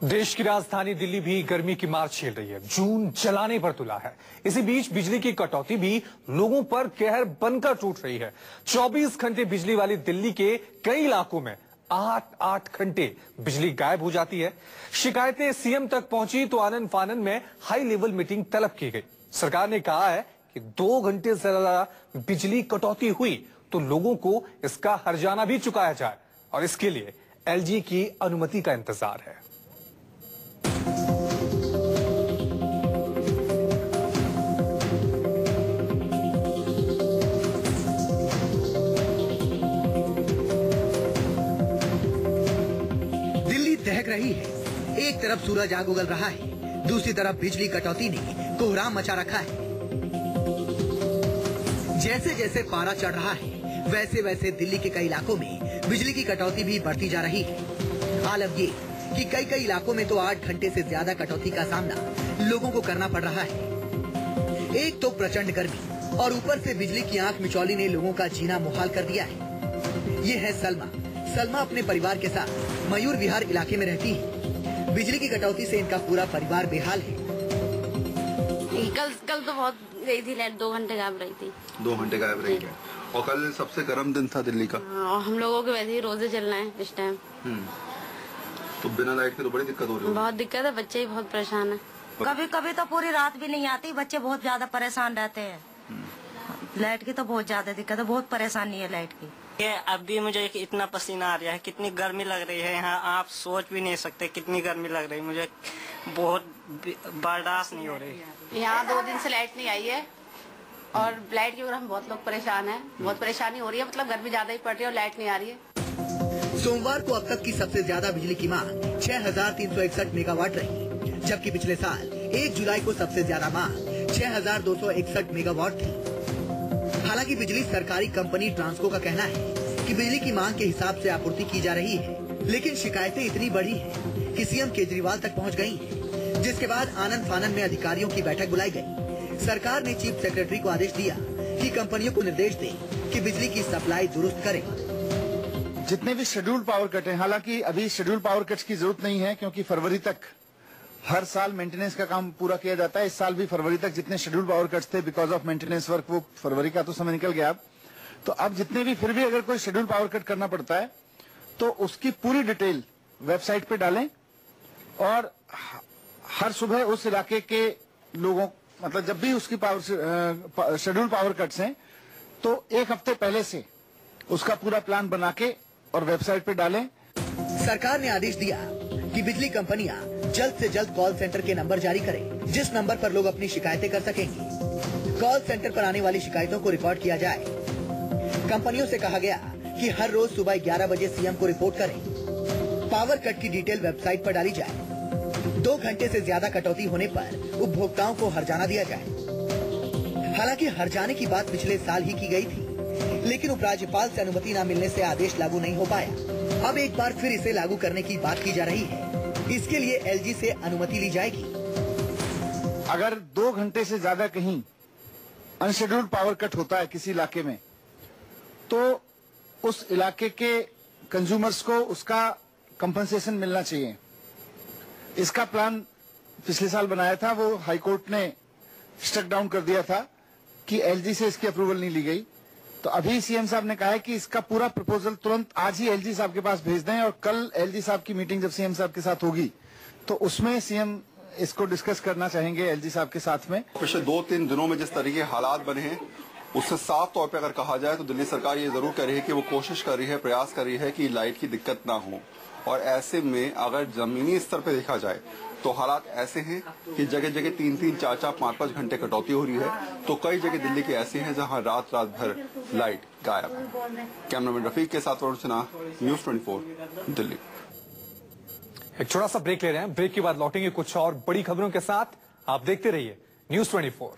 देश की राजधानी दिल्ली भी गर्मी की मार झेल रही है। जून जलाने पर तुला है। इसी बीच बिजली की कटौती भी लोगों पर कहर बनकर टूट रही है। 24 घंटे बिजली वाली दिल्ली के कई इलाकों में 8-8 घंटे बिजली गायब हो जाती है। शिकायतें सीएम तक पहुंची तो आनन फानन में हाई लेवल मीटिंग तलब की गई। सरकार ने कहा है कि 2 घंटे से ज्यादा बिजली कटौती हुई तो लोगों को इसका हर्जाना भी चुकाया जाए और इसके लिए एलजी की अनुमति का इंतजार है। दहक रही है। एक तरफ सूरज आग उगल रहा है, दूसरी तरफ बिजली कटौती ने कोहराम मचा रखा है। जैसे जैसे पारा चढ़ रहा है, वैसे वैसे दिल्ली के कई इलाकों में बिजली की कटौती भी बढ़ती जा रही है। आलम ये कि कई इलाकों में तो 8 घंटे से ज्यादा कटौती का सामना लोगों को करना पड़ रहा है। एक तो प्रचंड गर्मी और ऊपर से बिजली की आंख मिचौली ने लोगों का जीना मुहाल कर दिया है। ये है सलमा अपने परिवार के साथ मयूर विहार इलाके में रहती है। बिजली की कटौती से इनका पूरा परिवार बेहाल है। कल तो बहुत गई थी लाइट, 2 घंटे गायब रही थी। 2 घंटे गायब रही है और कल सबसे गर्म दिन था दिल्ली का। और हम लोगों के वैसे ही रोजे चल रहे हैं इस टाइम। तो बिना लाइट के तो बड़ी दिक्कत हो रही है। बहुत दिक्कत है, बच्चे ही बहुत परेशान है। कभी कभी तो पूरी रात भी नहीं आती, बच्चे बहुत ज्यादा परेशान रहते हैं। लाइट की तो बहुत ज्यादा दिक्कत है, बहुत परेशानी है लाइट की। अब भी मुझे इतना पसीना आ रहा है, कितनी गर्मी लग रही है यहाँ, आप सोच भी नहीं सकते कितनी गर्मी लग रही है। मुझे बहुत बर्दाश्त नहीं हो रही। यहाँ 2 दिन से लाइट नहीं आई है और लाइट की वजह हम बहुत लोग परेशान हैं। बहुत परेशानी हो रही है, मतलब गर्मी ज्यादा ही पड़ रही है और लाइट नहीं आ रही है। सोमवार को अब तक की सबसे ज्यादा बिजली की मांग 6,361 मेगावाट रही, जबकि पिछले साल 1 जुलाई को सबसे ज्यादा मांग 6,261 मेगावाट थी। हालांकि बिजली सरकारी कंपनी ट्रांसको का कहना है कि बिजली की मांग के हिसाब से आपूर्ति की जा रही है, लेकिन शिकायतें इतनी बड़ी हैं कि सीएम केजरीवाल तक पहुंच गई हैं, जिसके बाद आनन फानन में अधिकारियों की बैठक बुलाई गई। सरकार ने चीफ सेक्रेटरी को आदेश दिया कि कंपनियों को निर्देश दें कि बिजली की सप्लाई दुरुस्त करें। जितने भी शेड्यूल्ड पावर कट हैं, हालांकि अभी शेड्यूल्ड पावर कट्स की जरूरत नहीं है क्योंकि फरवरी तक हर साल मेंटेनेंस का काम पूरा किया जाता है। इस साल भी फरवरी तक जितने शेड्यूल्ड पावर कट्स थे बिकॉज ऑफ मेंटेनेंस वर्क, वो फरवरी का तो समय निकल गया अब। तो अब जितने भी फिर भी अगर कोई शेड्यूल्ड पावर कट करना पड़ता है तो उसकी पूरी डिटेल वेबसाइट पे डालें और हर सुबह उस इलाके के लोगों, मतलब जब भी उसकी शेड्यूल्ड पावर कट्स हैं तो 1 हफ्ते पहले से उसका पूरा प्लान बना के और वेबसाइट पे डालें। सरकार ने आदेश दिया कि बिजली कंपनियां जल्द से जल्द कॉल सेंटर के नंबर जारी करें, जिस नंबर पर लोग अपनी शिकायतें कर सकेंगे। कॉल सेंटर पर आने वाली शिकायतों को रिकॉर्ड किया जाए। कंपनियों से कहा गया कि हर रोज सुबह 11 बजे सीएम को रिपोर्ट करें। पावर कट की डिटेल वेबसाइट पर डाली जाए। 2 घंटे से ज्यादा कटौती होने पर उपभोक्ताओं को हर्जाना दिया जाए। हालांकि हर्जाने की बात पिछले साल ही की गई थी, लेकिन उपराज्यपाल से अनुमति न मिलने से आदेश लागू नहीं हो पाया। अब एक बार फिर इसे लागू करने की बात की जा रही है। इसके लिए एलजी से अनुमति ली जाएगी। अगर 2 घंटे से ज्यादा कहीं अनशेड्यूल्ड पावर कट होता है किसी इलाके में तो उस इलाके के कंज्यूमर्स को उसका कंपनसेशन मिलना चाहिए। इसका प्लान पिछले साल बनाया था, वो हाईकोर्ट ने स्ट्रक डाउन कर दिया था कि एलजी से इसकी अप्रूवल नहीं ली गई। तो अभी सीएम साहब ने कहा है कि इसका पूरा प्रपोजल तुरंत आज ही एलजी साहब के पास भेज दें और कल एलजी साहब की मीटिंग जब सीएम साहब के साथ होगी तो उसमें सीएम इसको डिस्कस करना चाहेंगे एलजी साहब के साथ में। पिछले 2-3 दिनों में जिस तरीके हालात बने हैं उससे साफ तौर पे अगर कहा जाए तो दिल्ली सरकार ये जरूर कर रही है कि वो कोशिश कर रही है, प्रयास कर रही है कि लाइट की दिक्कत ना हो। और ऐसे में अगर जमीनी स्तर पे देखा जाए तो हालात ऐसे हैं कि जगह जगह 3-3, 4-4, 5-5 घंटे कटौती हो रही है। तो कई जगह दिल्ली के ऐसे हैं जहां रात भर लाइट गायब है। कैमरामैन रफीक के साथ वरुण सिन्हा, न्यूज़ 24 दिल्ली। एक छोटा सा ब्रेक ले रहे हैं। ब्रेक के बाद लौटेंगे कुछ और बड़ी खबरों के साथ। आप देखते रहिए न्यूज़ 24।